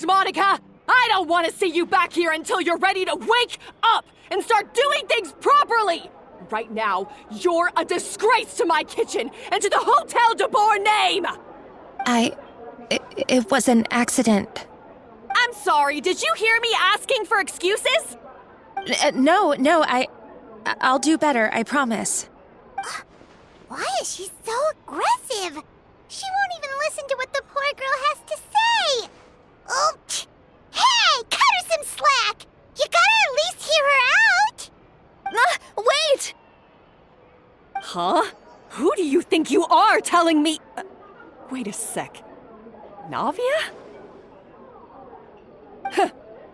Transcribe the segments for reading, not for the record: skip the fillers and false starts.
next, Monica! I don't want to see you back here until you're ready to wake up and start doing things properly! Right now, you're a disgrace to my kitchen and to the Hotel de Boer name! It was an accident. I'm sorry, did you hear me asking for excuses? No, I'll do better, I promise. Why is she so aggressive? She won't even listen to what the poor girl has to say. Oh, hey, cut her some slack. You gotta at least hear her out. Wait! Huh? Who do you think you are telling me? Wait a sec. Navia? Huh.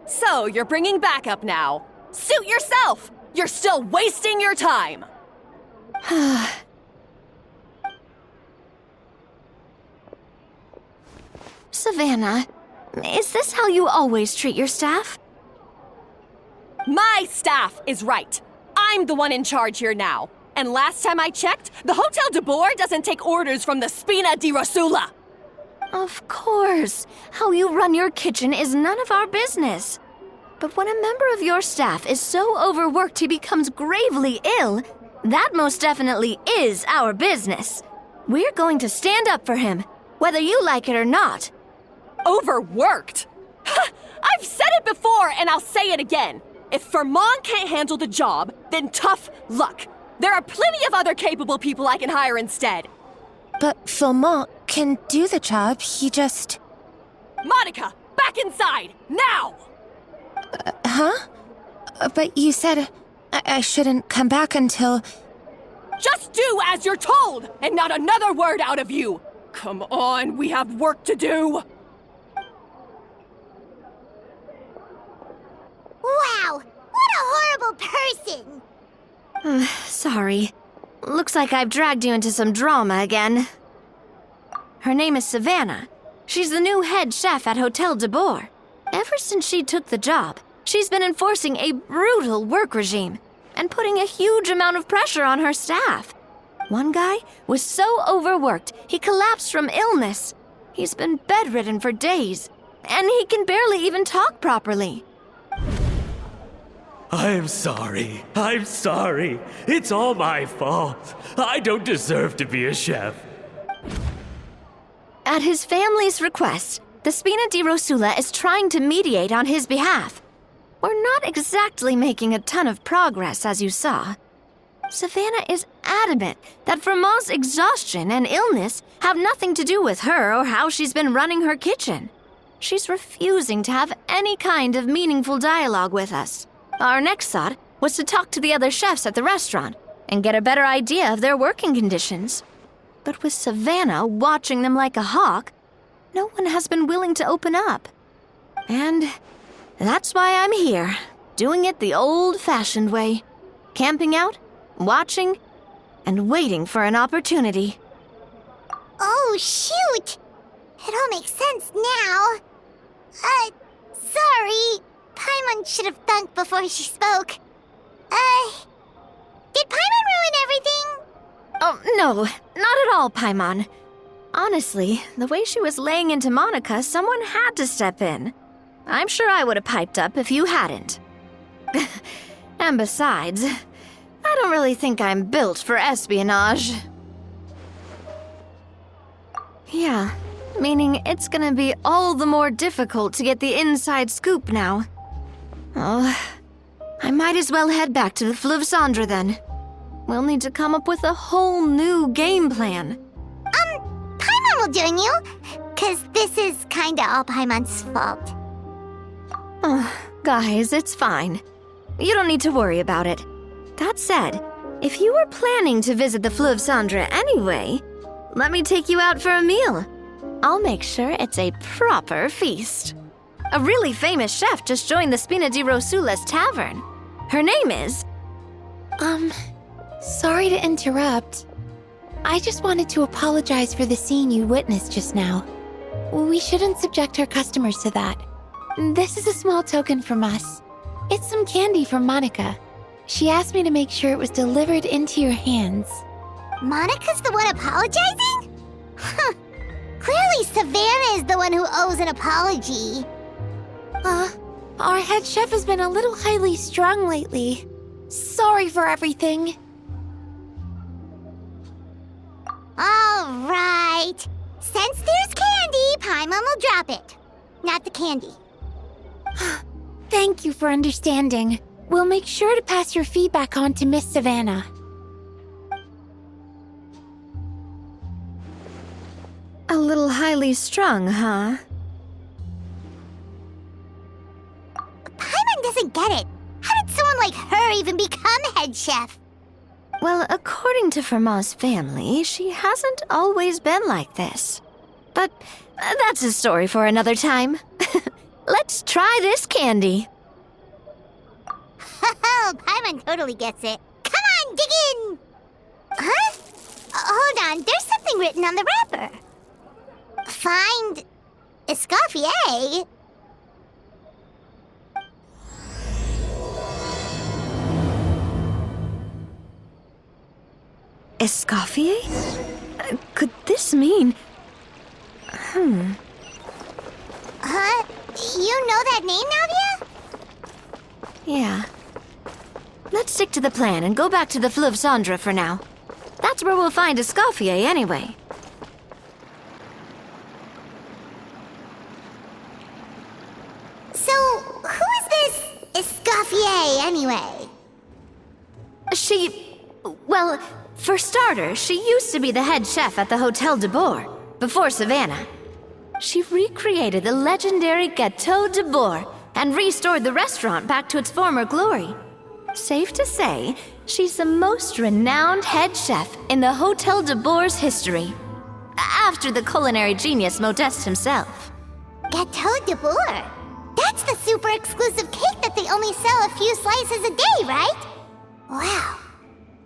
So, you're bringing backup now. Suit yourself! You're still wasting your time! Savannah, is this how you always treat your staff? My staff is right. I'm the one in charge here now. And last time I checked, the Hotel de Boer doesn't take orders from the Spina di Rosula. Of course. How you run your kitchen is none of our business. But when a member of your staff is so overworked he becomes gravely ill, that most definitely is our business. We're going to stand up for him, whether you like it or not. Overworked? I've said it before and I'll say it again. If Fermon can't handle the job, then tough luck. There are plenty of other capable people I can hire instead. But Philmont can do the job, he just... Monica, back inside, now! Huh? But you said I shouldn't come back until... Just do as you're told, and not another word out of you! Come on, we have work to do! Wow, what a horrible person! Sorry. Looks like I've dragged you into some drama again. Her name is Savannah. She's the new head chef at Hotel de Boer. Ever since she took the job, she's been enforcing a brutal work regime and putting a huge amount of pressure on her staff. One guy was so overworked, he collapsed from illness. He's been bedridden for days, and he can barely even talk properly. I'm sorry. It's all my fault. I don't deserve to be a chef. At his family's request, the Spina di Rosula is trying to mediate on his behalf. We're not exactly making a ton of progress, as you saw. Savannah is adamant that Vermont's exhaustion and illness have nothing to do with her or how she's been running her kitchen. She's refusing to have any kind of meaningful dialogue with us. Our next thought was to talk to the other chefs at the restaurant and get a better idea of their working conditions. But with Savannah watching them like a hawk, no one has been willing to open up. And that's why I'm here, doing it the old-fashioned way. Camping out, watching, and waiting for an opportunity. Oh, shoot! It all makes sense now. Sorry. Paimon should have thunk before she spoke. Did Paimon ruin everything? Oh, no, not at all, Paimon. Honestly, the way she was laying into Monica, someone had to step in. I'm sure I would have piped up if you hadn't. And besides, I don't really think I'm built for espionage. Yeah, meaning it's gonna be all the more difficult to get the inside scoop now. Oh, I might as well head back to the Fleuve Cendre then. We'll need to come up with a whole new game plan. Paimon will join you, 'cause this is kinda all Paimon's fault. Oh, guys, it's fine. You don't need to worry about it. That said, if you were planning to visit the Fleuve Cendre anyway, let me take you out for a meal. I'll make sure it's a proper feast. A really famous chef just joined the Spina di Rosula's tavern. Her name is... Sorry to interrupt. I just wanted to apologize for the scene you witnessed just now. We shouldn't subject our customers to that. This is a small token from us. It's some candy from Monica. She asked me to make sure it was delivered into your hands. Monica's the one apologizing? Huh. Clearly Savannah is the one who owes an apology. Our head chef has been a little highly strung lately. Sorry for everything. All right. Since there's candy, Paimon will drop it. Not the candy. Thank you for understanding. We'll make sure to pass your feedback on to Miss Savannah. A little highly strung, huh? Paimon doesn't get it. How did someone like her even become head chef? Well, according to Fermat's family, she hasn't always been like this. But that's a story for another time. Let's try this candy. Oh, Paimon totally gets it. Come on, dig in! Huh? Hold on, there's something written on the wrapper. Find Escoffier? Escoffier? Could this mean... Huh? You know that name, Navia? Yeah. Let's stick to the plan and go back to the Fleuve Cendre for now. That's where we'll find Escoffier anyway. So, who is this Escoffier, anyway? Well, for starters, she used to be the head chef at the Hotel de Bourg, before Savannah. She recreated the legendary Gâteau de Bourg and restored the restaurant back to its former glory. Safe to say, she's the most renowned head chef in the Hotel de Bourg's history, after the culinary genius Modeste himself. Gâteau de Bourg? That's the super exclusive cake that they only sell a few slices a day, right? Wow.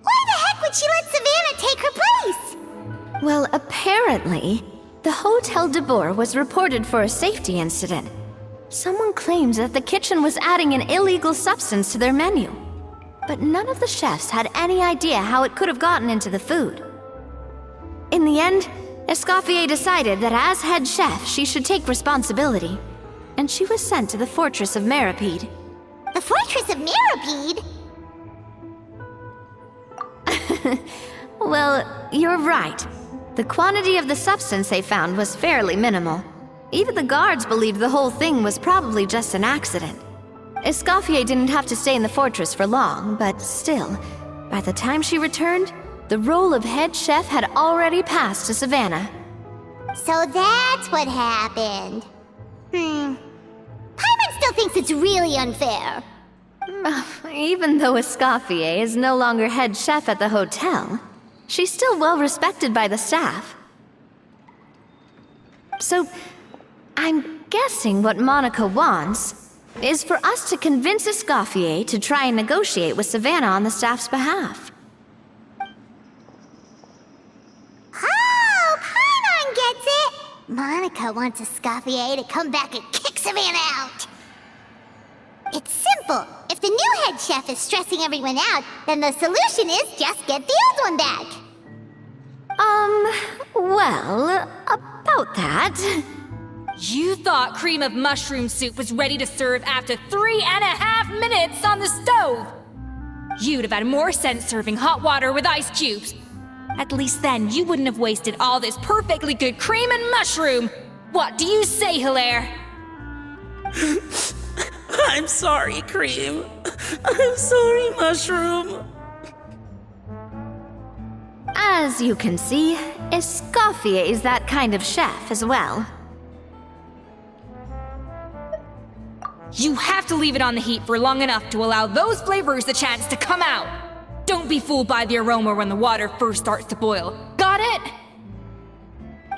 Why the heck would she let Savannah take her place? Well, apparently, the Hotel de Bourg was reported for a safety incident. Someone claims that the kitchen was adding an illegal substance to their menu. But none of the chefs had any idea how it could have gotten into the food. In the end, Escoffier decided that as head chef, she should take responsibility. And she was sent to the Fortress of Meripede. The Fortress of Meripede? Well, you're right. The quantity of the substance they found was fairly minimal. Even the guards believed the whole thing was probably just an accident. Escoffier didn't have to stay in the fortress for long, but still, by the time she returned, the role of head chef had already passed to Savannah. So that's what happened. Paimon still thinks it's really unfair. Even though Escoffier is no longer head chef at the hotel, she's still well respected by the staff. So, I'm guessing what Monica wants is for us to convince Escoffier to try and negotiate with Savannah on the staff's behalf. Oh, Paimon gets it! Monica wants Escoffier to come back and kick Savannah out. It's simple. If the new head chef is stressing everyone out, then the solution is just get the old one back. Well, about that... You thought cream of mushroom soup was ready to serve after 3.5 minutes on the stove! You'd have had more sense serving hot water with ice cubes. At least then you wouldn't have wasted all this perfectly good cream and mushroom! What do you say, Hilaire? I'm sorry, Cream. I'm sorry, Mushroom. As you can see, Escoffier is that kind of chef as well. You have to leave it on the heat for long enough to allow those flavors the chance to come out. Don't be fooled by the aroma when the water first starts to boil. Got it?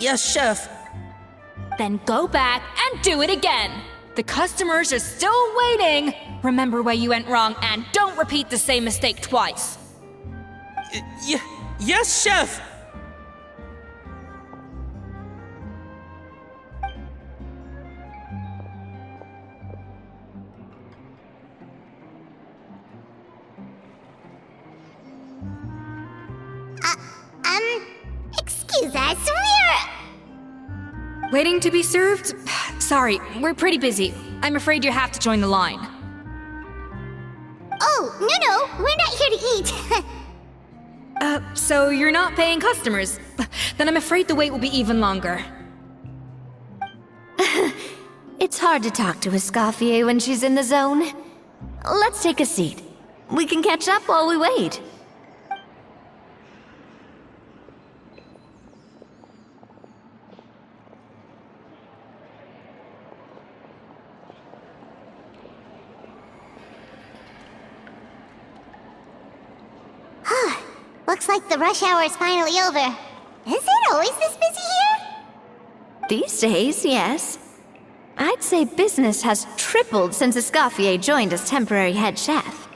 Yes, Chef. Then go back and do it again. The customers are still waiting. Remember where you went wrong and don't repeat the same mistake twice. Yes, Chef. Excuse us, Waiting to be served? Sorry, we're pretty busy. I'm afraid you have to join the line. Oh, no, we're not here to eat. So you're not paying customers? Then I'm afraid the wait will be even longer. It's hard to talk to Escoffier when she's in the zone. Let's take a seat. We can catch up while we wait. Looks like the rush hour is finally over. Is it always this busy here? These days, yes. I'd say business has tripled since Escoffier joined as temporary head chef.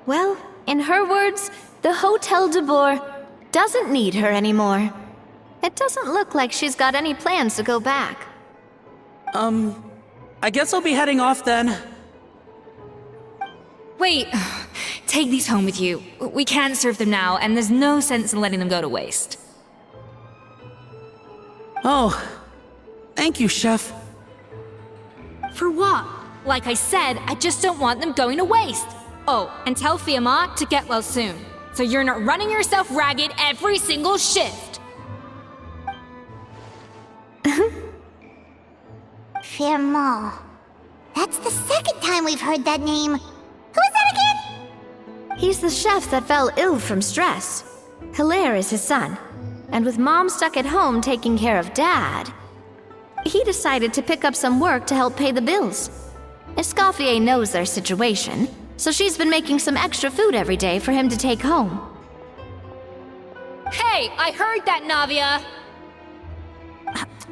Well, in her words, the Hotel de Boer doesn't need her anymore. It doesn't look like she's got any plans to go back. I guess I'll be heading off then. Wait, take these home with you. We can't serve them now, and there's no sense in letting them go to waste. Oh, thank you, Chef. For what? Like I said, I just don't want them going to waste. Oh, and tell Fiamma to get well soon, so you're not running yourself ragged every single shift. Fiamma. That's the second time we've heard that name. Who is that again? He's the chef that fell ill from stress. Hilaire is his son. And with Mom stuck at home taking care of Dad, he decided to pick up some work to help pay the bills. Escoffier knows their situation, so she's been making some extra food every day for him to take home. Hey, I heard that, Navia!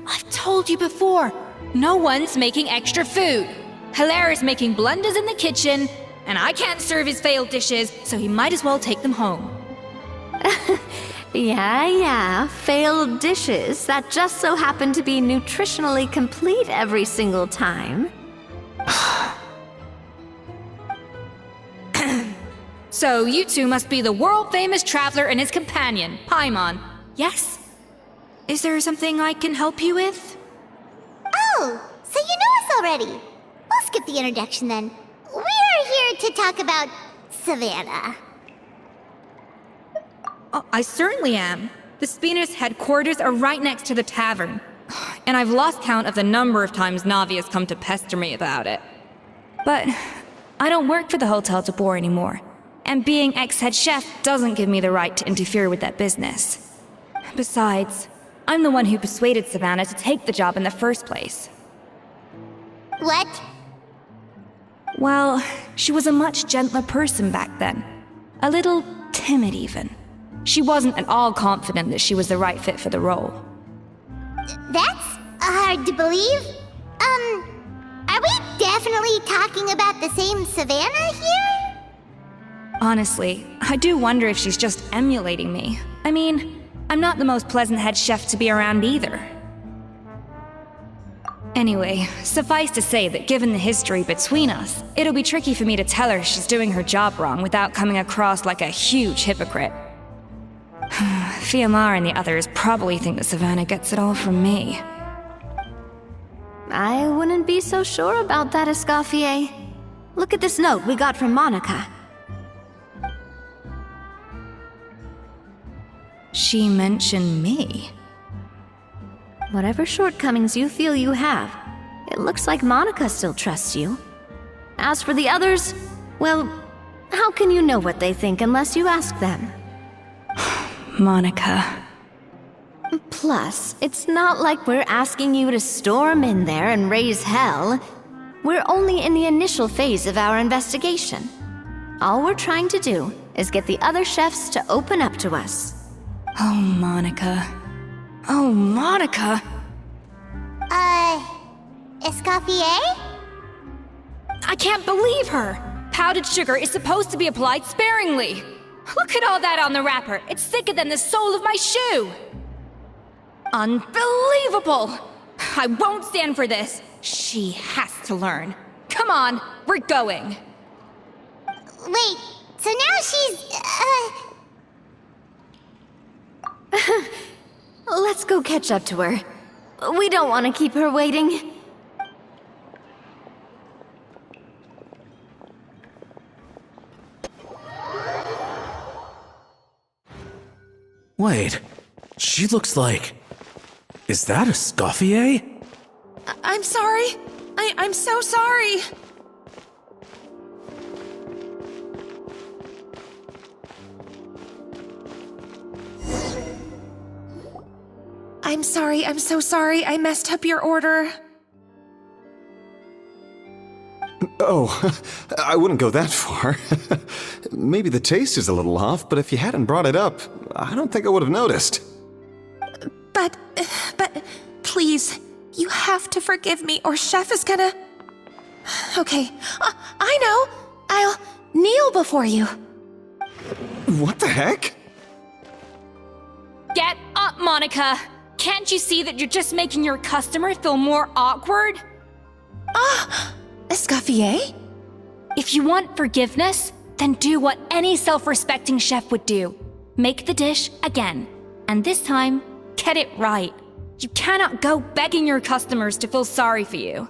I've told you before, no one's making extra food. Hilaire is making blunders in the kitchen, and I can't serve his failed dishes, so he might as well take them home. Yeah, failed dishes that just so happen to be nutritionally complete every single time. So you two must be the world-famous traveler and his companion, Paimon. Yes? Is there something I can help you with? Oh, so you know us already. We'll skip the introduction then. We're here to talk about Savannah. Oh, I certainly am. The Spina's headquarters are right next to the tavern. And I've lost count of the number of times Navi has come to pester me about it. But I don't work for the Hotel de Boer anymore. And being ex-head chef doesn't give me the right to interfere with that business. Besides, I'm the one who persuaded Savannah to take the job in the first place. What? Well, she was a much gentler person back then. A little timid even. She wasn't at all confident that she was the right fit for the role. That's hard to believe. Are we definitely talking about the same Savannah here? Honestly, I do wonder if she's just emulating me. I mean, I'm not the most pleasant head chef to be around either. Anyway, suffice to say that given the history between us, it'll be tricky for me to tell her she's doing her job wrong without coming across like a huge hypocrite. Fiamma and the others probably think that Savannah gets it all from me. I wouldn't be so sure about that, Escoffier. Look at this note we got from Monica. She mentioned me. Whatever shortcomings you feel you have, it looks like Monica still trusts you. As for the others, well, how can you know what they think unless you ask them? Monica. Plus, it's not like we're asking you to storm in there and raise hell. We're only in the initial phase of our investigation. All we're trying to do is get the other chefs to open up to us. Oh, Monica. Oh, Monica! Escoffier? I can't believe her! Powdered sugar is supposed to be applied sparingly. Look at all that on the wrapper. It's thicker than the sole of my shoe. Unbelievable! I won't stand for this. She has to learn. Come on, we're going. Wait, so now she's, Let's go catch up to her. We don't want to keep her waiting. Wait, she looks like... Is that Escoffier? I'm sorry. I'm so sorry. I'm sorry. I'm so sorry. I messed up your order. Oh, I wouldn't go that far. Maybe the taste is a little off, but if you hadn't brought it up, I don't think I would have noticed. But, please, you have to forgive me or Chef is gonna... Okay, I know. I'll kneel before you. What the heck? Get up, Monica! Can't you see that you're just making your customer feel more awkward? Escoffier? If you want forgiveness, then do what any self-respecting chef would do. Make the dish again. And this time, get it right. You cannot go begging your customers to feel sorry for you.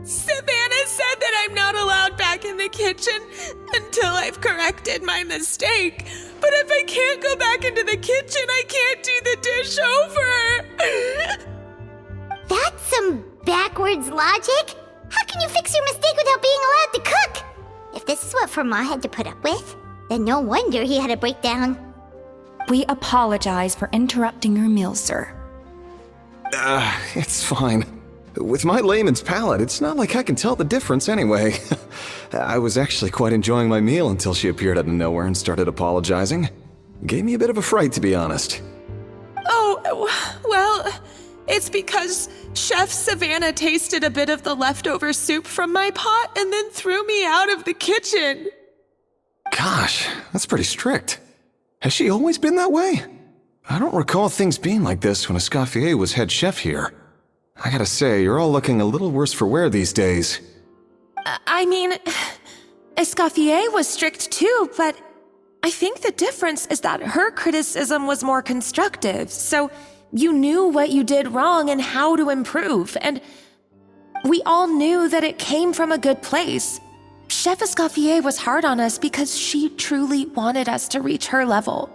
Savannah said that I'm not allowed back in the kitchen until I've corrected my mistake. But if I can't go back into the kitchen, I can't do the dish over. That's some backwards logic. How can you fix your mistake without being allowed to cook? If this is what Fermat had to put up with, then no wonder he had a breakdown. We apologize for interrupting your meal, sir. It's fine. With my layman's palate, it's not like I can tell the difference anyway. I was actually quite enjoying my meal until she appeared out of nowhere and started apologizing. Gave me a bit of a fright, to be honest. Oh, well, it's because Chef Savannah tasted a bit of the leftover soup from my pot and then threw me out of the kitchen. Gosh, that's pretty strict. Has she always been that way? I don't recall things being like this when Escoffier was head chef here. I gotta say, you're all looking a little worse for wear these days. I mean, Escoffier was strict too, but I think the difference is that her criticism was more constructive, so you knew what you did wrong and how to improve, and we all knew that it came from a good place. Chef Escoffier was hard on us because she truly wanted us to reach her level.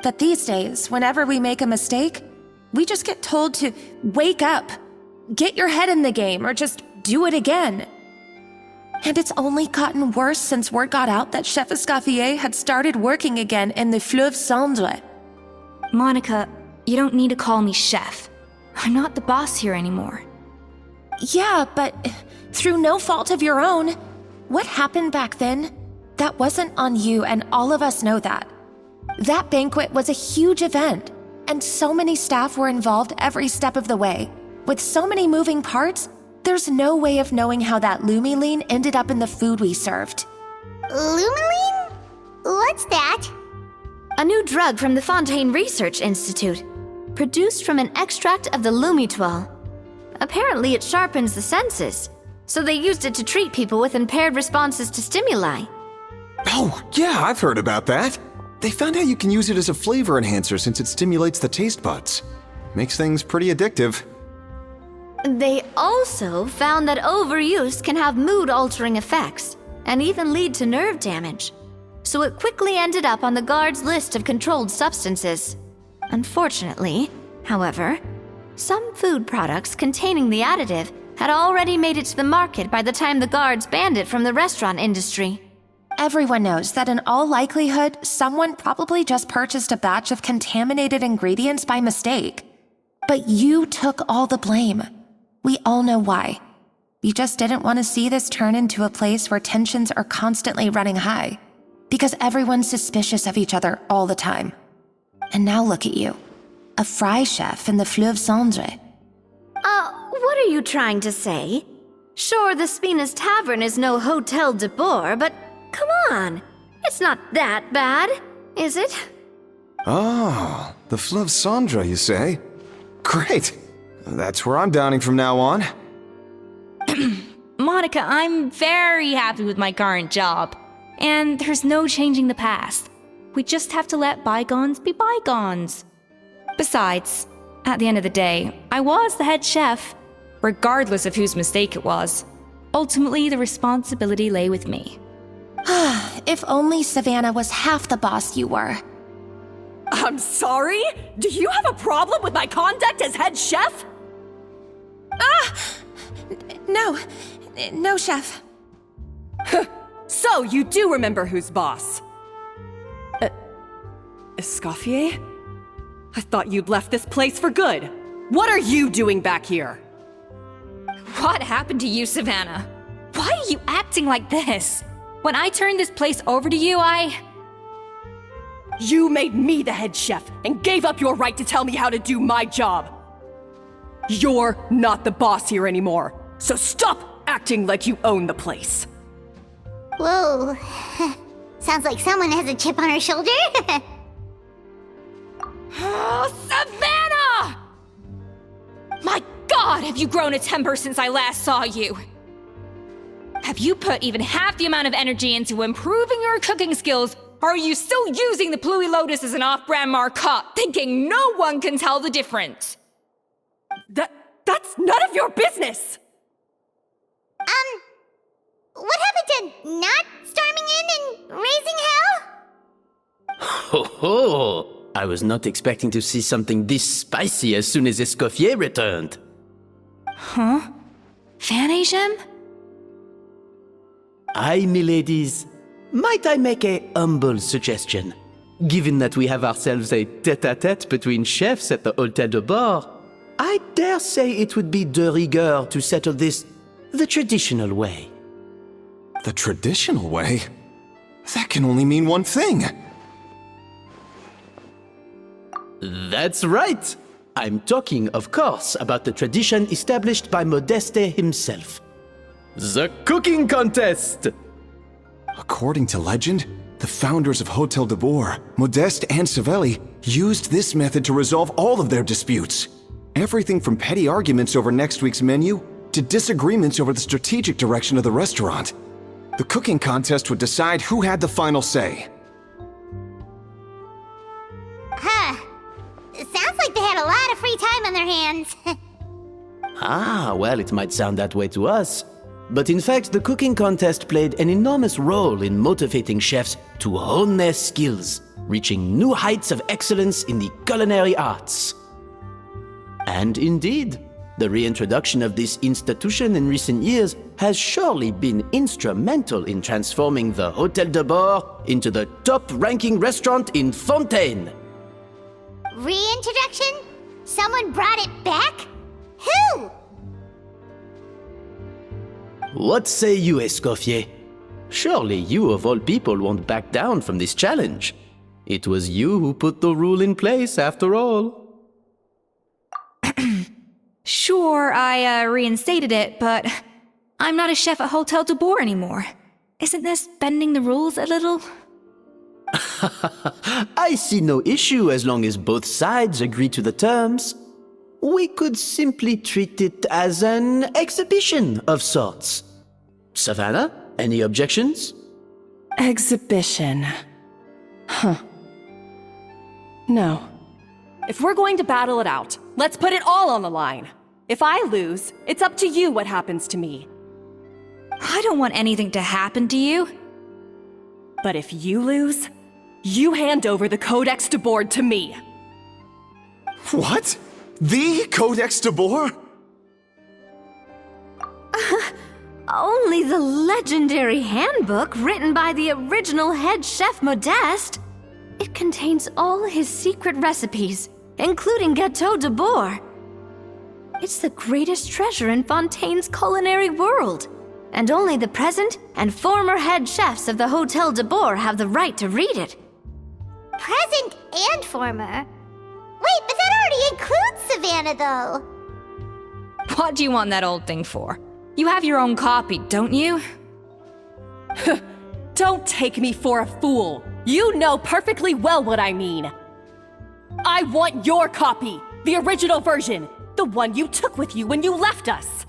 But these days, whenever we make a mistake, we just get told to wake up, get your head in the game, or just do it again. And it's only gotten worse since word got out that Chef Escoffier had started working again in the Fleuve Cendre. Monica, you don't need to call me chef. I'm not the boss here anymore. Yeah, but through no fault of your own, what happened back then, that wasn't on you, and all of us know that. That banquet was a huge event, and so many staff were involved every step of the way. With so many moving parts, there's no way of knowing how that lumiline ended up in the food we served. Lumiline? What's that? A new drug from the Fontaine Research Institute, produced from an extract of the lumitwell. Apparently it sharpens the senses, so they used it to treat people with impaired responses to stimuli. Oh, yeah, I've heard about that. They found out you can use it as a flavor enhancer since it stimulates the taste buds. Makes things pretty addictive. They also found that overuse can have mood-altering effects and even lead to nerve damage. So it quickly ended up on the guards' list of controlled substances. Unfortunately, however, some food products containing the additive had already made it to the market by the time the guards banned it from the restaurant industry. Everyone knows that in all likelihood, someone probably just purchased a batch of contaminated ingredients by mistake. But you took all the blame. We all know why. You just didn't want to see this turn into a place where tensions are constantly running high, because everyone's suspicious of each other all the time. And now look at you, a fry chef in the Fleuve Cendre. What are you trying to say? Sure, the Spina's Tavern is no Hotel de Boer, but come on, it's not that bad, is it? Oh, the Fleuve Cendre, you say? Great. That's where I'm dining from now on. Monica, I'm very happy with my current job. And there's no changing the past. We just have to let bygones be bygones. Besides, at the end of the day, I was the head chef, regardless of whose mistake it was. Ultimately, the responsibility lay with me. If only Savannah was half the boss you were. I'm sorry? Do you have a problem with my conduct as head chef? No, Chef. So, you do remember who's boss? Escoffier? I thought you'd left this place for good. What are you doing back here? What happened to you, Savannah? Why are you acting like this? When I turned this place over to you, You made me the head chef and gave up your right to tell me how to do my job. You're not the boss here anymore, so stop acting like you own the place. Whoa. Sounds like someone has a chip on her shoulder. Oh, Savannah! My God, have you grown a temper since I last saw you? Have you put even half the amount of energy into improving your cooking skills, or are you still using the Pluie Lotus as an off-brand markup, thinking no one can tell the difference? That's none of your business! What happened to not storming in and raising hell? Ho ho! I was not expecting to see something this spicy as soon as Escoffier returned. Huh? Fanagem? Aye, miladies. Might I make a humble suggestion? Given that we have ourselves a tête-à-tête between chefs at the Hôtel de Bord, I dare say it would be de rigueur to settle this the traditional way. The traditional way? That can only mean one thing. That's right! I'm talking, of course, about the tradition established by Modeste himself. The cooking contest! According to legend, the founders of Hôtel de Bord, Modeste and Savelli, used this method to resolve all of their disputes. Everything from petty arguments over next week's menu to disagreements over the strategic direction of the restaurant. The cooking contest would decide who had the final say. It sounds like they had a lot of free time on their hands. Ah, well, it might sound that way to us. But in fact, the cooking contest played an enormous role in motivating chefs to hone their skills, reaching new heights of excellence in the culinary arts. And indeed, the reintroduction of this institution in recent years has surely been instrumental in transforming the Hôtel de Bord into the top-ranking restaurant in Fontaine. Reintroduction? Someone brought it back? Who? What say you, Escoffier? Surely you of all people won't back down from this challenge. It was you who put the rule in place, after all. Sure, I reinstated it, but I'm not a chef at Hôtel de Bord anymore. Isn't this bending the rules a little? I see no issue as long as both sides agree to the terms. We could simply treat it as an exhibition of sorts. Savannah, any objections? Exhibition. Huh. No. If we're going to battle it out, let's put it all on the line. If I lose, it's up to you what happens to me. I don't want anything to happen to you. But if you lose, you hand over the Codex de Bord to me. What? The Codex de Bord? Only the legendary handbook written by the original head chef Modeste. It contains all his secret recipes, including Gâteau de Bord. It's the greatest treasure in Fontaine's culinary world, and only the present and former head chefs of the Hôtel de Bord have the right to read it. Present and former? Wait, but that already includes Savannah, though. What do you want that old thing for? You have your own copy, don't you? Don't take me for a fool. You know perfectly well what I mean. I want your copy, the original version, the one you took with you when you left us.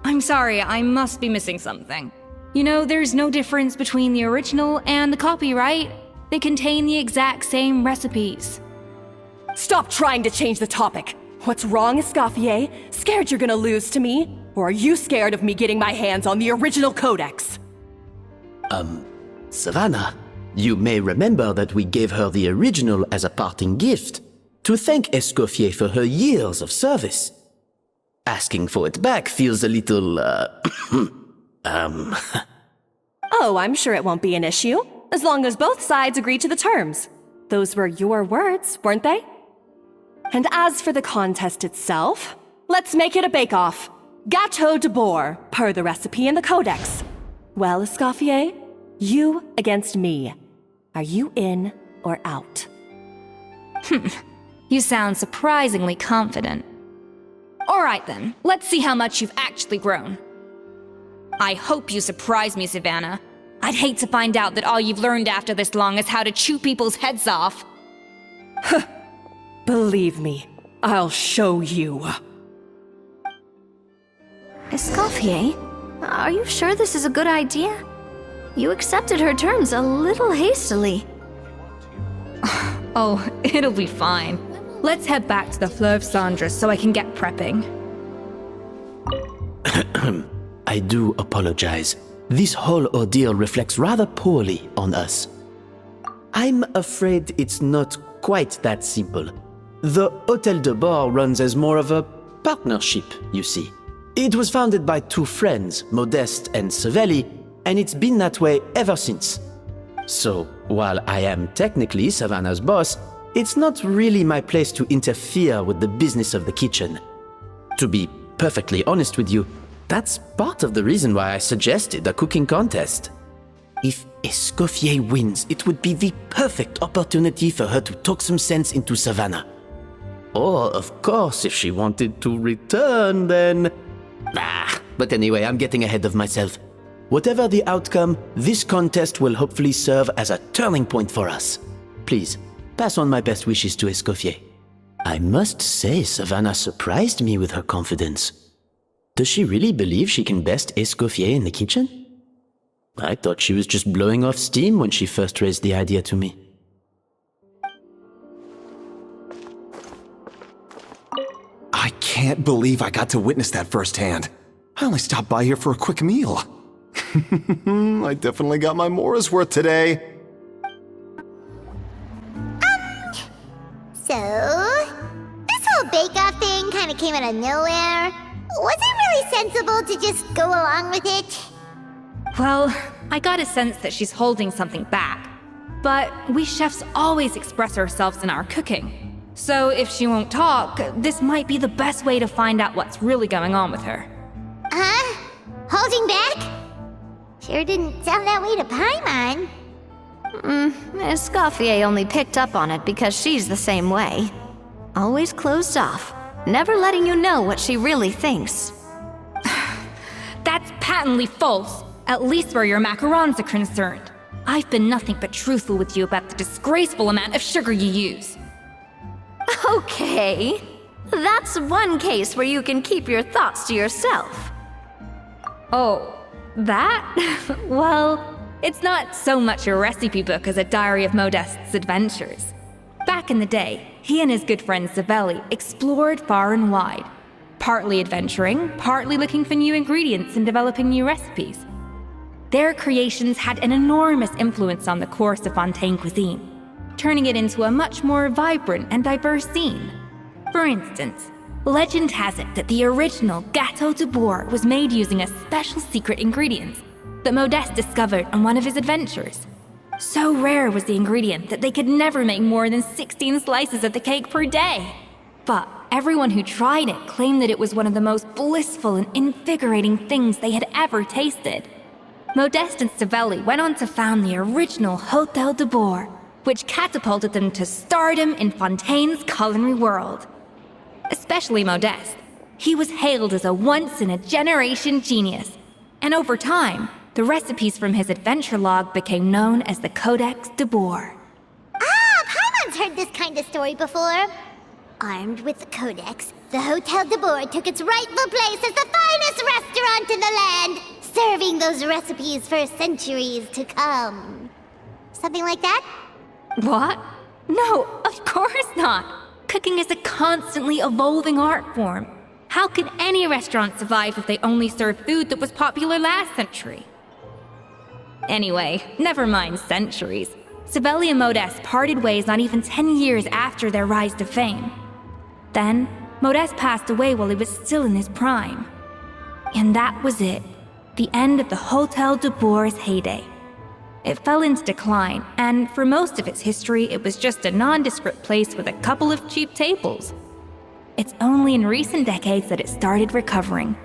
I'm sorry, I must be missing something. You know, there's no difference between the original and the copy, right? They contain the exact same recipes. Stop trying to change the topic. What's wrong, Escoffier? Scared you're gonna lose to me? Or are you scared of me getting my hands on the original Codex? Savannah, you may remember that we gave her the original as a parting gift to thank Escoffier for her years of service. Asking for it back feels a little, Oh, I'm sure it won't be an issue, as long as both sides agree to the terms. Those were your words, weren't they? And as for the contest itself, let's make it a bake-off. Gâteau de boar, per the recipe in the codex. Well, Escoffier, you against me. Are you in or out? You sound surprisingly confident. All right then, let's see how much you've actually grown. I hope you surprise me, Savannah. I'd hate to find out that all you've learned after this long is how to chew people's heads off. Believe me, I'll show you. Escoffier, are you sure this is a good idea? You accepted her terms a little hastily. Oh, it'll be fine. Let's head back to the Fleuve Cendres so I can get prepping. I do apologize. This whole ordeal reflects rather poorly on us. I'm afraid it's not quite that simple. The Hôtel de Bord runs as more of a partnership, you see. It was founded by two friends, Modeste and Savelli, and it's been that way ever since. So, while I am technically Savannah's boss, it's not really my place to interfere with the business of the kitchen. To be perfectly honest with you, that's part of the reason why I suggested a cooking contest. If Escoffier wins, it would be the perfect opportunity for her to talk some sense into Savannah. Or, of course, if she wanted to return, then... But anyway, I'm getting ahead of myself. Whatever the outcome, this contest will hopefully serve as a turning point for us. Please, pass on my best wishes to Escoffier. I must say, Savannah surprised me with her confidence. Does she really believe she can best Escoffier in the kitchen? I thought she was just blowing off steam when she first raised the idea to me. I can't believe I got to witness that firsthand. I only stopped by here for a quick meal. I definitely got my Mora's worth today. So, this whole bake-off thing kind of came out of nowhere. Was it really sensible to just go along with it? Well, I got a sense that she's holding something back. But we chefs always express ourselves in our cooking. So if she won't talk, this might be the best way to find out what's really going on with her. Huh? Holding back? Sure didn't sound that way to Paimon. Escoffier only picked up on it because she's the same way. Always closed off, never letting you know what she really thinks. That's patently false, at least where your macarons are concerned. I've been nothing but truthful with you about the disgraceful amount of sugar you use. Okay, that's one case where you can keep your thoughts to yourself. Oh, that? Well, it's not so much a recipe book as a diary of Modeste's adventures. Back in the day, he and his good friend Savelli explored far and wide, partly adventuring, partly looking for new ingredients and developing new recipes. Their creations had an enormous influence on the course of Fontaine cuisine, turning it into a much more vibrant and diverse scene. For instance, legend has it that the original Gâteau de Boar was made using a special secret ingredient that Modeste discovered on one of his adventures. So rare was the ingredient that they could never make more than 16 slices of the cake per day. But everyone who tried it claimed that it was one of the most blissful and invigorating things they had ever tasted. Modeste and Savelli went on to found the original Hôtel de Boar, which catapulted them to stardom in Fontaine's culinary world. Especially Modeste. He was hailed as a once-in-a-generation genius, and over time, the recipes from his adventure log became known as the Codex de Boar. Ah, Paimon's heard this kind of story before. Armed with the Codex, the Hôtel de Boar took its rightful place as the finest restaurant in the land, serving those recipes for centuries to come. Something like that? What? No, of course not. Cooking is a constantly evolving art form. How could any restaurant survive if they only served food that was popular last century? Anyway, never mind centuries. Savelli and Modeste parted ways not even 10 years after their rise to fame. Then, Modeste passed away while he was still in his prime. And that was it. The end of the Hotel de Boer's heyday. It fell into decline, and for most of its history, it was just a nondescript place with a couple of cheap tables. It's only in recent decades that it started recovering.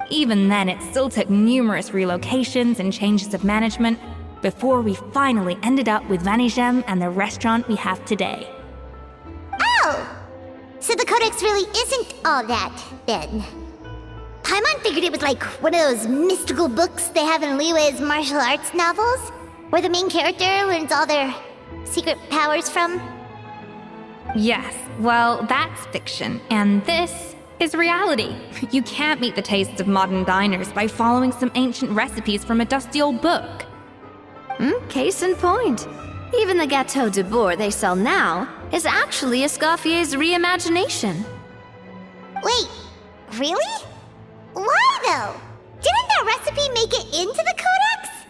Even then, it still took numerous relocations and changes of management before we finally ended up with Vanigem and the restaurant we have today. Oh! So the Codex really isn't all that, then. Paimon figured it was like one of those mystical books they have in Liyue's martial arts novels, where the main character learns all their secret powers from. Yes, well, that's fiction, and this is reality. You can't meet the tastes of modern diners by following some ancient recipes from a dusty old book. Case in point. Even the Gâteau de Boer they sell now is actually Escoffier's reimagination. Wait, really? Why though? Didn't that recipe make it into the Codex?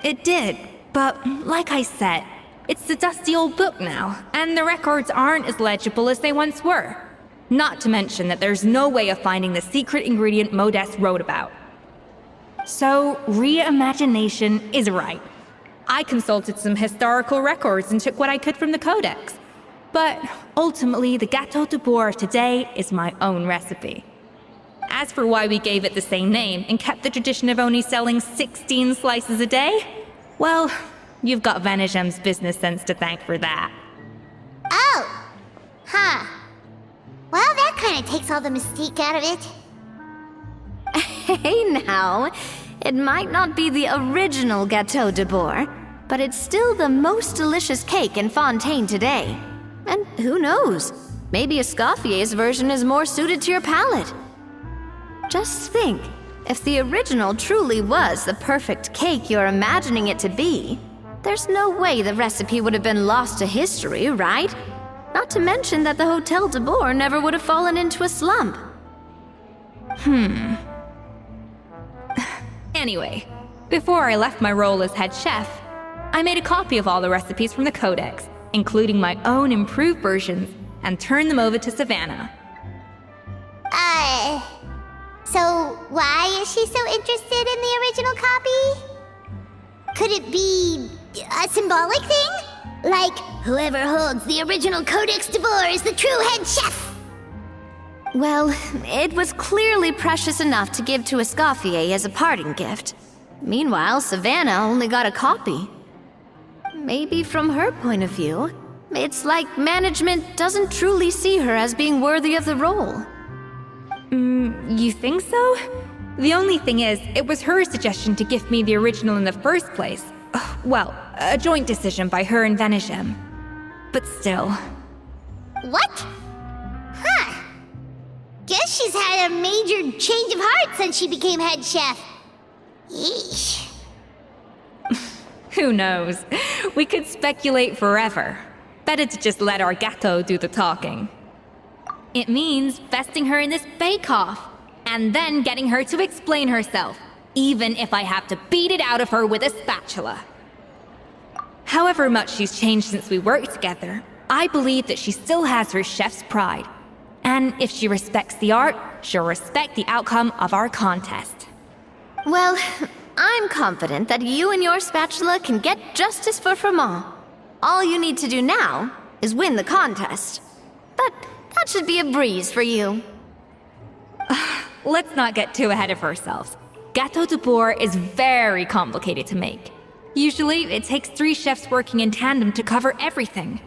It did, but like I said, it's the dusty old book now, and the records aren't as legible as they once were. Not to mention that there's no way of finding the secret ingredient Modeste wrote about. So, reimagination is right. I consulted some historical records and took what I could from the Codex. But ultimately, the Gâteau de Boer of today is my own recipe. As for why we gave it the same name and kept the tradition of only selling 16 slices a day, well, you've got Vanigem's business sense to thank for that. Oh! Huh. Well, that kind of takes all the mystique out of it. Hey now, it might not be the original Gâteau de Boer, but it's still the most delicious cake in Fontaine today. And who knows, maybe Escoffier's version is more suited to your palate. Just think, if the original truly was the perfect cake you're imagining it to be, there's no way the recipe would have been lost to history, right? Not to mention that the Hotel de Boer never would have fallen into a slump. Anyway, before I left my role as head chef, I made a copy of all the recipes from the Codex, including my own improved versions, and turned them over to Savannah. So why is she so interested in the original copy? Could it be a symbolic thing? Like, whoever holds the original Codex de Boer is the true head chef? Well, it was clearly precious enough to give to Escoffier as a parting gift. Meanwhile, Savannah only got a copy. Maybe from her point of view, it's like management doesn't truly see her as being worthy of the role. You think so? The only thing is, it was her suggestion to gift me the original in the first place. Well, a joint decision by her and Vanigem. But still. What? Huh. Guess she's had a major change of heart since she became head chef. Yeesh. Who knows? We could speculate forever. Better to just let our gâteau do the talking. It means besting her in this bake-off, and then getting her to explain herself, even if I have to beat it out of her with a spatula. However much she's changed since we worked together, I believe that she still has her chef's pride. And if she respects the art, she'll respect the outcome of our contest. Well, I'm confident that you and your spatula can get justice for Froment. All you need to do now is win the contest. But that should be a breeze for you. Let's not get too ahead of ourselves. Gâteau de Boer is very complicated to make. Usually, it takes 3 chefs working in tandem to cover everything.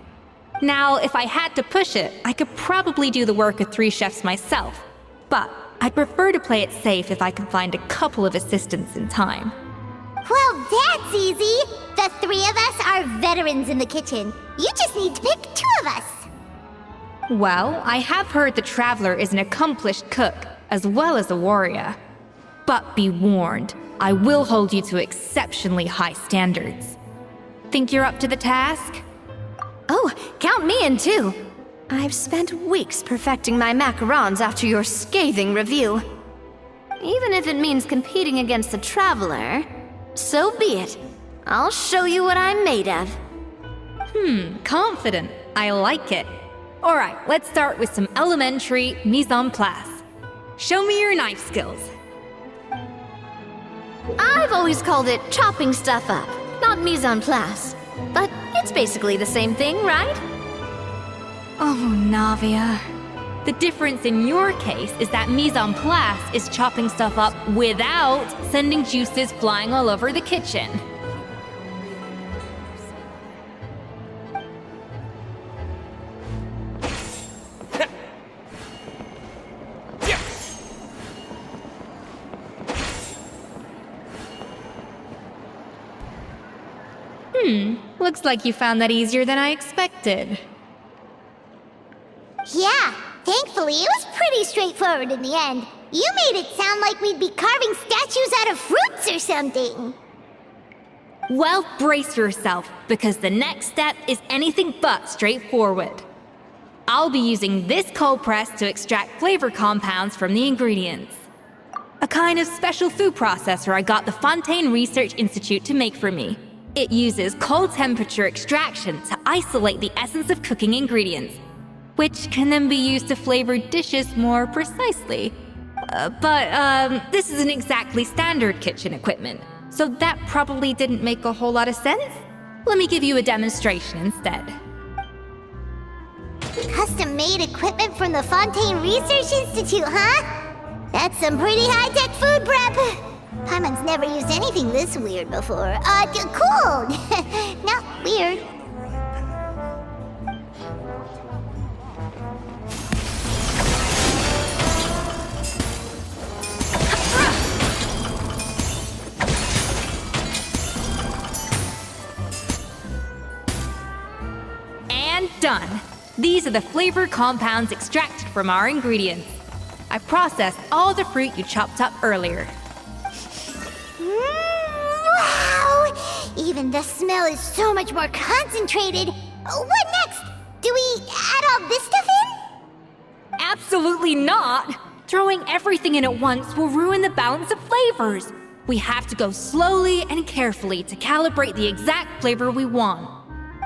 Now, if I had to push it, I could probably do the work of 3 chefs myself. But I'd prefer to play it safe if I can find a couple of assistants in time. Well, that's easy. The 3 of us are veterans in the kitchen. You just need to pick 2 of us. Well, I have heard the Traveler is an accomplished cook, as well as a warrior. But be warned, I will hold you to exceptionally high standards. Think you're up to the task? Oh, count me in too. I've spent weeks perfecting my macarons after your scathing review. Even if it means competing against the Traveler, So be it. I'll show you what I'm made of. Confident. I like it. Alright, let's start with some elementary mise en place. Show me your knife skills. I've always called it chopping stuff up, not mise en place. But it's basically the same thing, right? Oh, Navia. The difference in your case is that mise en place is chopping stuff up without sending juices flying all over the kitchen. Looks like you found that easier than I expected. Yeah, thankfully it was pretty straightforward in the end. You made it sound like we'd be carving statues out of fruits or something. Well, brace yourself, because the next step is anything but straightforward. I'll be using this cold press to extract flavor compounds from the ingredients. A kind of special food processor I got the Fontaine Research Institute to make for me. It uses cold temperature extraction to isolate the essence of cooking ingredients, which can then be used to flavor dishes more precisely. But this isn't exactly standard kitchen equipment, so that probably didn't make a whole lot of sense. Let me give you a demonstration instead. Custom-made equipment from the Fontaine Research Institute, huh? That's some pretty high-tech food prep. Paimon's never used anything this weird before. Cool! Not weird. And done! These are the flavor compounds extracted from our ingredients. I processed all the fruit you chopped up earlier. Wow! Even the smell is so much more concentrated. What next? Do we add all this stuff in? Absolutely not! Throwing everything in at once will ruin the balance of flavors. We have to go slowly and carefully to calibrate the exact flavor we want.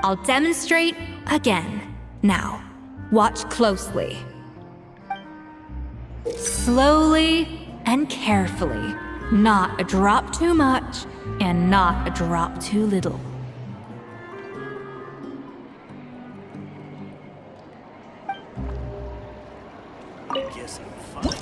I'll demonstrate again. Now, watch closely. Slowly and carefully. Not a drop too much, and not a drop too little. Guess I'm fine.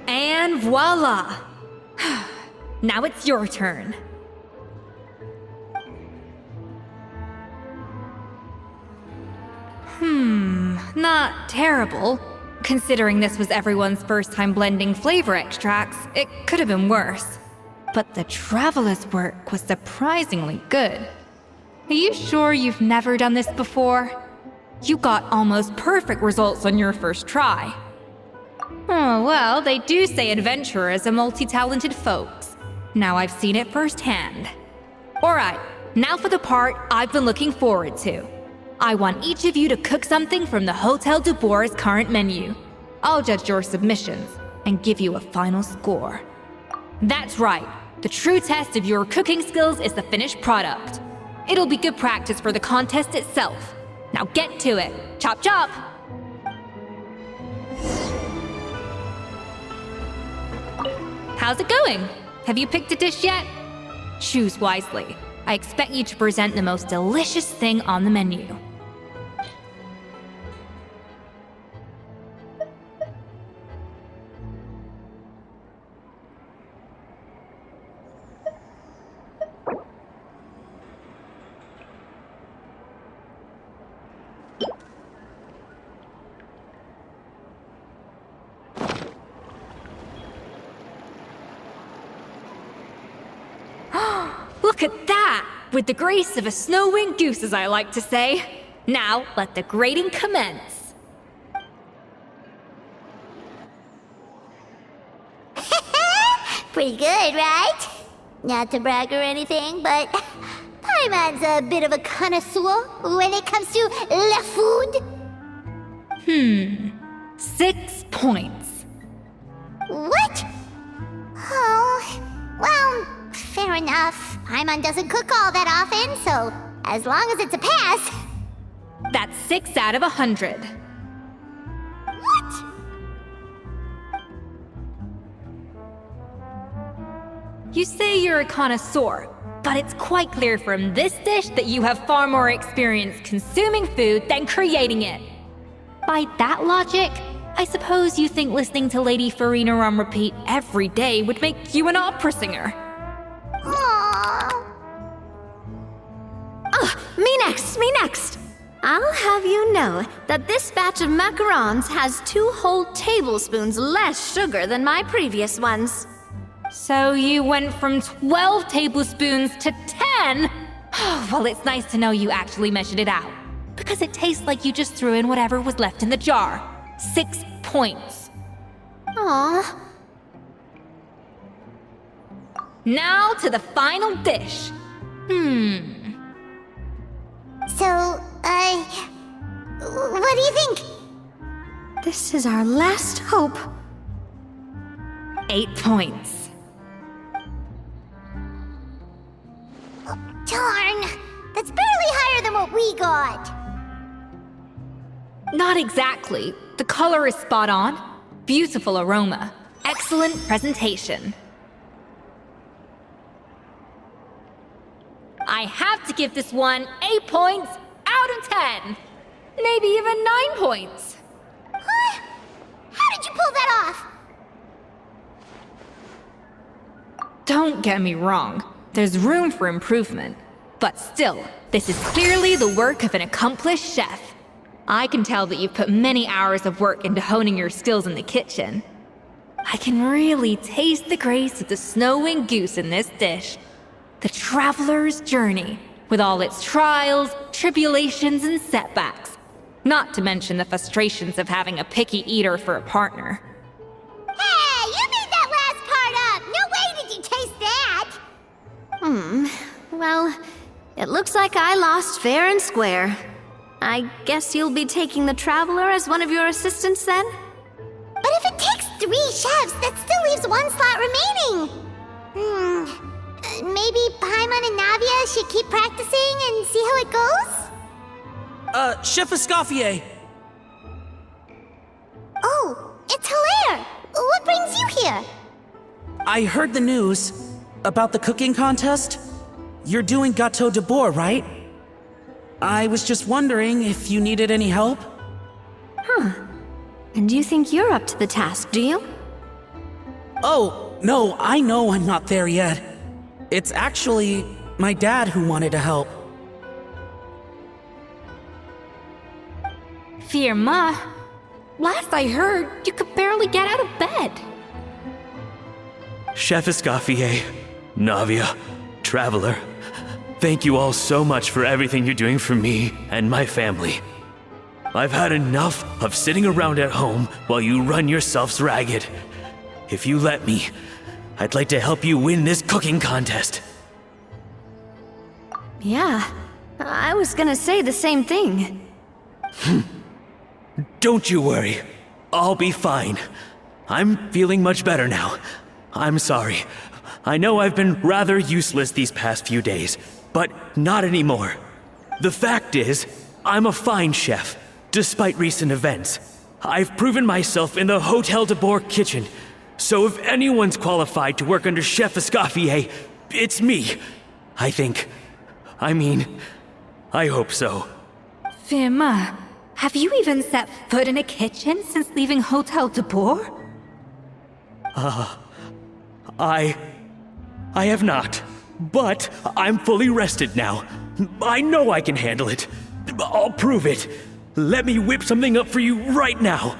And voila! Now it's your turn. Not terrible. Considering this was everyone's first time blending flavor extracts, it could have been worse. But the Traveler's work was surprisingly good. Are you sure you've never done this before? You got almost perfect results on your first try. Oh, well, they do say adventurers are multi-talented folks. Now I've seen it firsthand. Alright, now for the part I've been looking forward to. I want each of you to cook something from the Hotel du Bois' current menu. I'll judge your submissions and give you a final score. That's right, the true test of your cooking skills is the finished product. It'll be good practice for the contest itself. Now get to it. Chop chop! How's it going? Have you picked a dish yet? Choose wisely. I expect you to present the most delicious thing on the menu. Look at that! With the grace of a snow-winged goose, as I like to say. Now, let the grating commence. Pretty good, right? Not to brag or anything, but Paimon's a bit of a connoisseur when it comes to la food. 6 points. What? Oh, well, fair enough. Paimon doesn't cook all that often, so as long as it's a pass. That's 6 out of 100. What? You say you're a connoisseur, but it's quite clear from this dish that you have far more experience consuming food than creating it. By that logic, I suppose you think listening to Lady Farina on repeat every day would make you an opera singer. Aww. Me next! I'll have you know that this batch of macarons has 2 whole tablespoons less sugar than my previous ones. So you went from 12 tablespoons to 10? Well, it's nice to know you actually measured it out. Because it tastes like you just threw in whatever was left in the jar. 6 points. Aw. Now to the final dish. So, what do you think? This is our last hope. 8 points. Darn, that's barely higher than what we got. Not exactly. The color is spot on. Beautiful aroma. Excellent presentation. I have to give this one 8 points out of 10. Maybe even 9 points. Huh? How did you pull that off? Don't get me wrong. There's room for improvement. But still, this is clearly the work of an accomplished chef. I can tell that you've put many hours of work into honing your skills in the kitchen. I can really taste the grace of the snow-winged goose in this dish. The traveler's journey, with all its trials, tribulations, and setbacks. Not to mention the frustrations of having a picky eater for a partner. Hey, you made that last part up! No way did you taste that! Well, it looks like I lost fair and square. I guess you'll be taking the Traveler as one of your assistants then? But if it takes 3 chefs, that still leaves 1 slot remaining. Maybe Paimon and Navia should keep practicing and see how it goes? Chef Escoffier! Oh, it's Hilaire! What brings you here? I heard the news about the cooking contest. You're doing Gâteau de Bourg, right? I was just wondering if you needed any help? And you think you're up to the task, do you? Oh, no, I know I'm not there yet. It's actually my dad who wanted to help. Firma, last I heard, you could barely get out of bed. Chef Escoffier, Navia, Traveler, thank you all so much for everything you're doing for me and my family. I've had enough of sitting around at home while you run yourselves ragged. If you let me, I'd like to help you win this cooking contest. Yeah, I was gonna say the same thing. Don't you worry. I'll be fine. I'm feeling much better now. I'm sorry. I know I've been rather useless these past few days, but not anymore. The fact is, I'm a fine chef, despite recent events. I've proven myself in the Hotel de Bourg kitchen, so if anyone's qualified to work under Chef Escoffier, it's me. I think. I mean, I hope so. Firma, have you even set foot in a kitchen since leaving Hotel de Bourg? I have not, but I'm fully rested now. I know I can handle it. I'll prove it. Let me whip something up for you right now.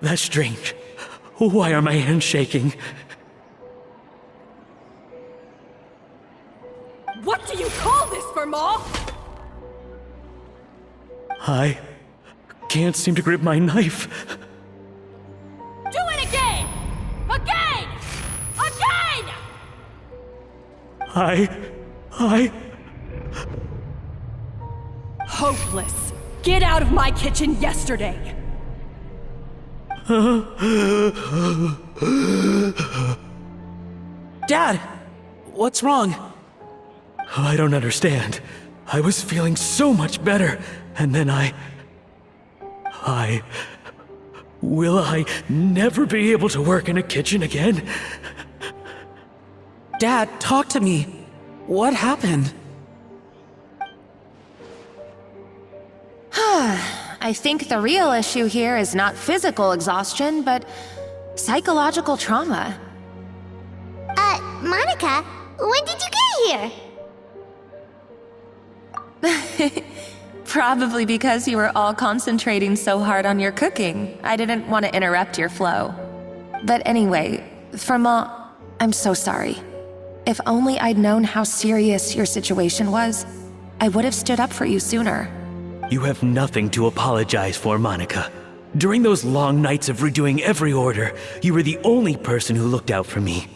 That's strange. Why are my hands shaking? What do you call this, Verma? I can't seem to grip my knife. Do it again! Again! Again! I... Hopeless. Get out of my kitchen yesterday. Dad, what's wrong? I don't understand. I was feeling so much better, and then Will I never be able to work in a kitchen again? Dad, talk to me. What happened? I think the real issue here is not physical exhaustion, but psychological trauma. Monica, when did you get here? Probably because you were all concentrating so hard on your cooking. I didn't want to interrupt your flow. But anyway, Verma, I'm so sorry. If only I'd known how serious your situation was, I would have stood up for you sooner. You have nothing to apologize for, Monica. During those long nights of redoing every order, you were the only person who looked out for me.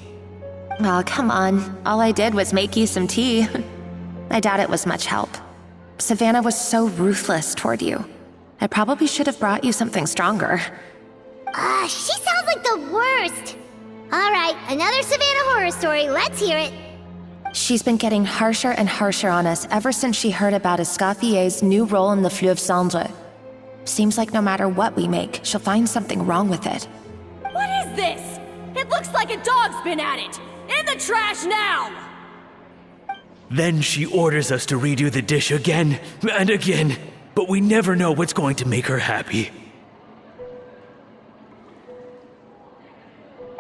Oh, come on. All I did was make you some tea. I doubt it was much help. Savannah was so ruthless toward you. I probably should have brought you something stronger. She sounds like the worst. All right, another Savannah horror story. Let's hear it. She's been getting harsher and harsher on us ever since she heard about Escoffier's new role in the Fleuve Cendre. Seems like no matter what we make, she'll find something wrong with it. What is this? It looks like a dog's been at it. In the trash now! Then she orders us to redo the dish again and again, but we never know what's going to make her happy.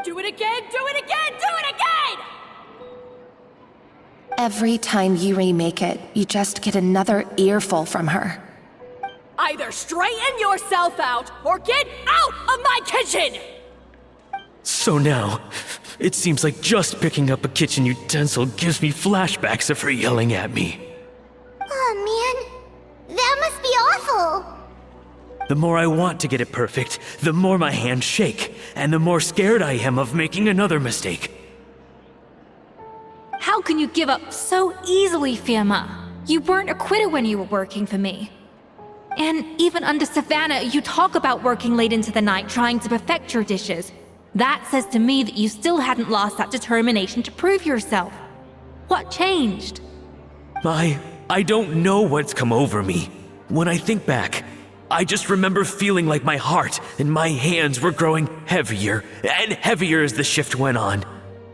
Do it again, do it again, do it again! Every time you remake it, you just get another earful from her. Either straighten yourself out or get out of my kitchen! So now, it seems like just picking up a kitchen utensil gives me flashbacks of her yelling at me. Oh man, that must be awful. The more I want to get it perfect, the more my hands shake, and the more scared I am of making another mistake. How can you give up so easily, Firma? You weren't a quitter when you were working for me. And even under Savannah, you talk about working late into the night trying to perfect your dishes. That says to me that you still hadn't lost that determination to prove yourself. What changed? I don't know what's come over me. When I think back, I just remember feeling like my heart and my hands were growing heavier and heavier as the shift went on.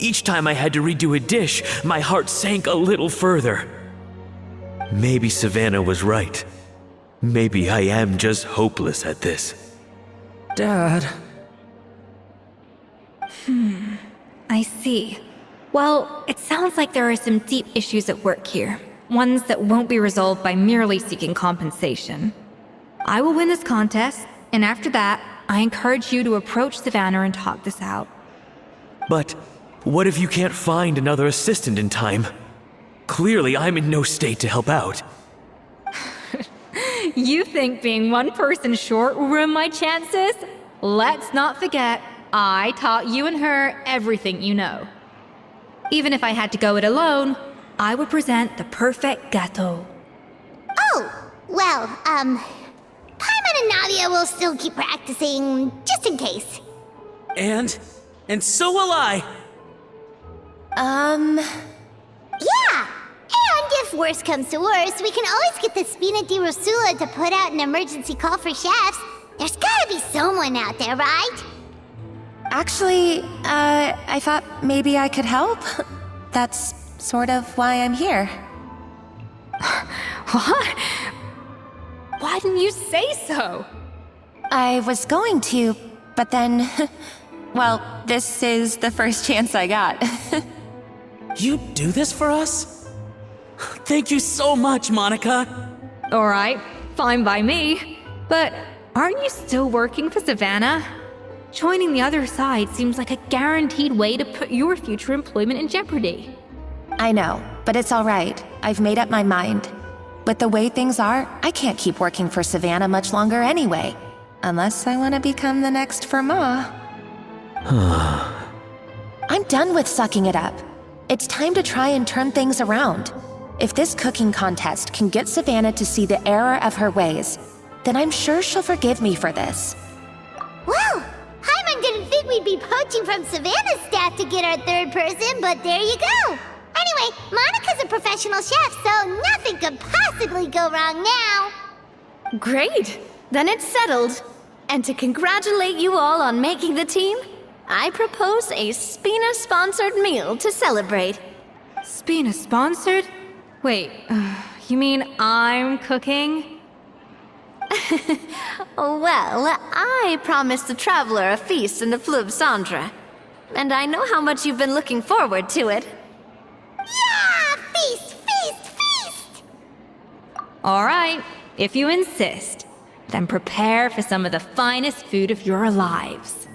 Each time I had to redo a dish, my heart sank a little further. Maybe Savannah was right. Maybe I am just hopeless at this. Dad. I see. Well, it sounds like there are some deep issues at work here. Ones that won't be resolved by merely seeking compensation. I will win this contest, and after that, I encourage you to approach Savannah and talk this out. But what if you can't find another assistant in time? Clearly, I'm in no state to help out. You think being one person short will ruin my chances? Let's not forget, I taught you and her everything you know. Even if I had to go it alone, I would present the perfect gâteau. Oh, well, Paimon and Nadia will still keep practicing, just in case. And so will I. Yeah! And if worse comes to worse, we can always get the Spina di Rosula to put out an emergency call for chefs. There's gotta be someone out there, right? Actually, I thought maybe I could help. That's sort of why I'm here. What? Why didn't you say so? I was going to, but then... well, this is the first chance I got. You do this for us? Thank you so much, Monica. Alright, fine by me. But Aren't you still working for Savannah? Joining the other side seems like a guaranteed way to put your future employment in jeopardy. I know, but it's all right. I've made up my mind. With the way things are, I can't keep working for Savannah much longer anyway. Unless I want to become the next Fermat. I'm done with sucking it up. It's time to try and turn things around. If this cooking contest can get Savannah to see the error of her ways, then I'm sure she'll forgive me for this. Well, Hyman didn't think we'd be poaching from Savannah's staff to get our third person, but there you go. Anyway, Monica's a professional chef, so nothing could possibly go wrong now. Great! Then it's settled. And to congratulate you all on making the team, I propose a Spina-sponsored meal to celebrate. Spina-sponsored? Wait, you mean I'm cooking? Well, I promised the traveler a feast in the Fleuve Cendre. And I know how much you've been looking forward to it. Yeah! Feast, feast, feast! All right, if you insist, then prepare for some of the finest food of your lives.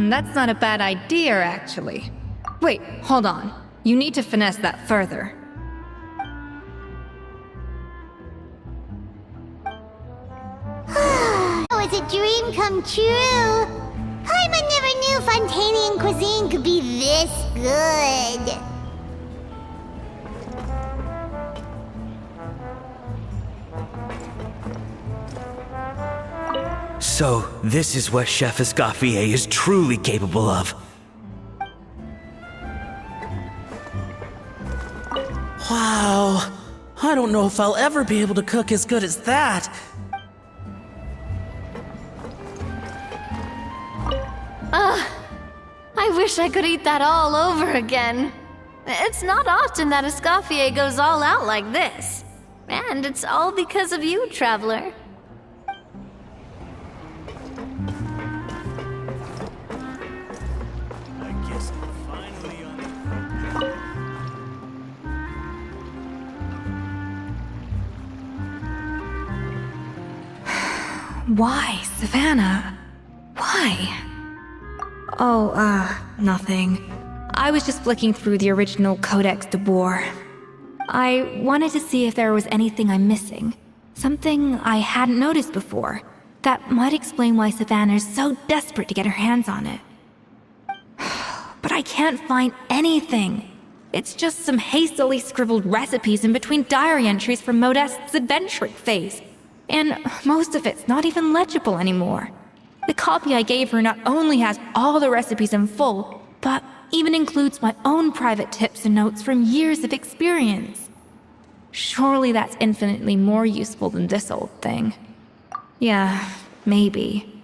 That's not a bad idea, actually. Wait, hold on. You need to finesse that further. Oh, it's a dream come true. Hyman never knew Fontanian cuisine could be this good. So, this is what Chef Escoffier is truly capable of. Wow. I don't know if I'll ever be able to cook as good as that. I wish I could eat that all over again. It's not often that Escoffier goes all out like this. And it's all because of you, traveler. Why, Savannah? Why? Oh, nothing. I was just flicking through the original Codex de Boer. I wanted to see if there was anything I'm missing. Something I hadn't noticed before. That might explain why Savannah's so desperate to get her hands on it. But I can't find anything. It's just some hastily scribbled recipes in between diary entries from Modeste's adventuring phase. And most of it's not even legible anymore. The copy I gave her not only has all the recipes in full, but even includes my own private tips and notes from years of experience. Surely that's infinitely more useful than this old thing. Yeah, maybe.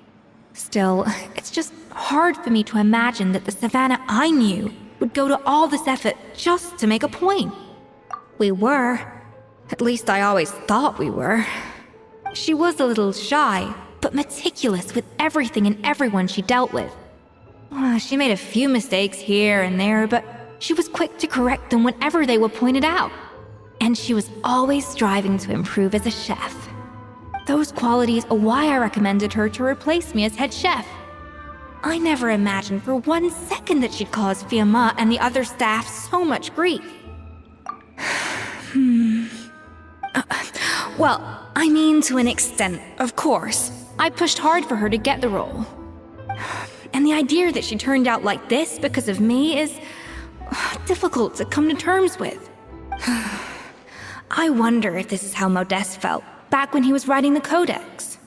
Still, it's just hard for me to imagine that the Savannah I knew would go to all this effort just to make a point. We were. At least I always thought we were. She was a little shy, but meticulous with everything and everyone she dealt with. She made a few mistakes here and there, but she was quick to correct them whenever they were pointed out. And she was always striving to improve as a chef. Those qualities are why I recommended her to replace me as head chef. I never imagined for 1 second that she'd cause Fiamma and the other staff so much grief. Well, I mean to an extent, of course. I pushed hard for her to get the role. And the idea that she turned out like this because of me is difficult to come to terms with. I wonder if this is how Modeste felt back when he was writing the Codex.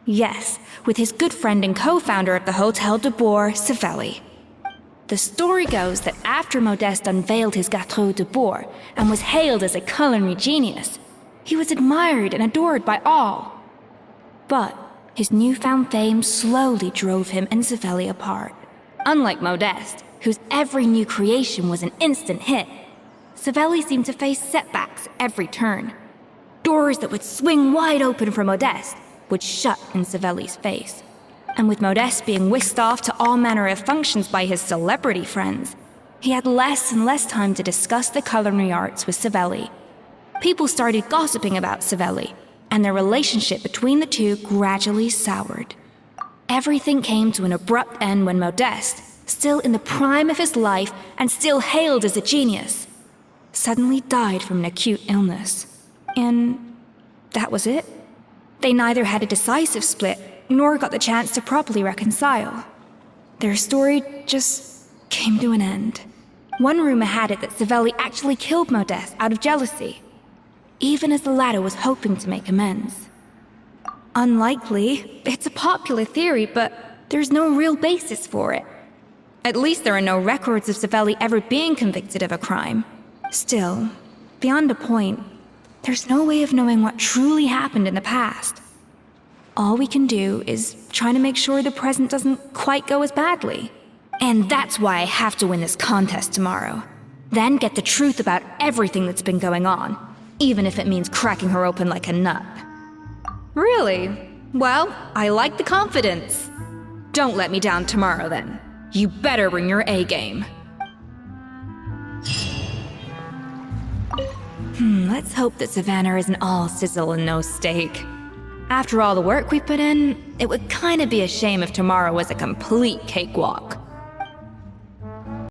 Yes, with his good friend and co-founder of the Hotel de Boer, Savelli. The story goes that after Modeste unveiled his Gâteau de Boer and was hailed as a culinary genius, he was admired and adored by all. But his newfound fame slowly drove him and Savelli apart. Unlike Modeste, whose every new creation was an instant hit, Savelli seemed to face setbacks every turn. Doors that would swing wide open for Modeste, would shut in Savelli's face. And with Modeste being whisked off to all manner of functions by his celebrity friends, he had less and less time to discuss the culinary arts with Savelli. People started gossiping about Savelli, and their relationship between the two gradually soured. Everything came to an abrupt end when Modeste, still in the prime of his life and still hailed as a genius, suddenly died from an acute illness. And that was it. They neither had a decisive split nor got the chance to properly reconcile. Their story just came to an end. One rumor had it that Savelli actually killed Modeste out of jealousy, even as the latter was hoping to make amends. Unlikely, it's a popular theory, but there's no real basis for it. At least there are no records of Savelli ever being convicted of a crime. Still, beyond a point, there's no way of knowing what truly happened in the past. All we can do is try to make sure the present doesn't quite go as badly. And that's why I have to win this contest tomorrow. Then get the truth about everything that's been going on, even if it means cracking her open like a nut. Really? Well, I like the confidence. Don't let me down tomorrow then. You better bring your A game. Let's hope that Savannah isn't all sizzle and no steak. After all the work we put in, it would kinda be a shame if tomorrow was a complete cakewalk.